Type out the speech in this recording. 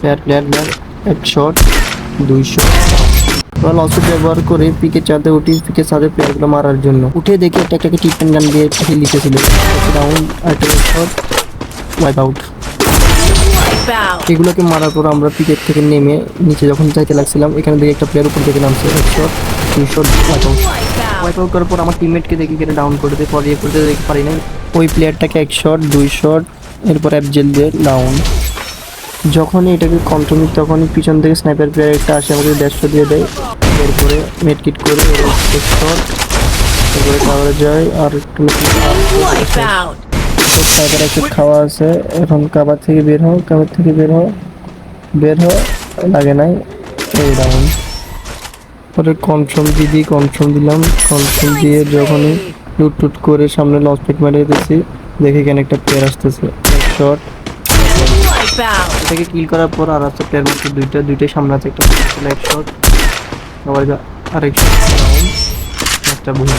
Player এক shot 200। এবার launchpad ব্যবহার করে পিকে চাঁদে উঠি, পিকে চাঁদে প্লেয়ারগুলো মারার জন্য উঠে দেখি একটাকে টিপেন গান দিয়ে পিকে লিখেছিল ডাউন আর শট ওয়াইপ আউট। এগুলোকে মারার পর আমরা পিকেট থেকে নেমে নিচে যখন যাইতে লাগছিলাম এখানে দেখি একটা প্লেয়ার উপর থেকে নামছে, এক শট 2 শট ওয়াইপ আউট করার পর আমার টিমমেটকে দেখি কেটে ডাউন করে দিয়ে পরে করতে দেখতে পারি নাই ওই প্লেয়ারটাকে এক শট 2 শট এরপর অ্যাপজেল দিয়ে ডাউন। যখনই এটাকে কন্ট্রোল তখনই পিছন থেকে স্নাইপার প্লেয়ার একটা আসে আমাকে ড্যাশটা দিয়ে দেয়, এরপরে মেডকিট করে এক শট এরপরে কাভারে যায় আর একটু স্নাইপার একটু খাওয়া আছে। এখন কাভার থেকে বের হও লাগে নাই এই ডাউন। পরে কনফার্ম দিলাম, কনফার্ম দিয়ে যখনই লুট করে সামনে লঞ্চপ্যাড মারিয়ে দিয়েছি দেখে এখানে একটা প্লেয়ার আসতেছে, এক শট এটাকে কিল করার পর আর একটা প্লেয়ার মাত্র দুইটাই সামনে আছে, একটা এক শট আবার আরেক শট ডাউন, একটা বুম।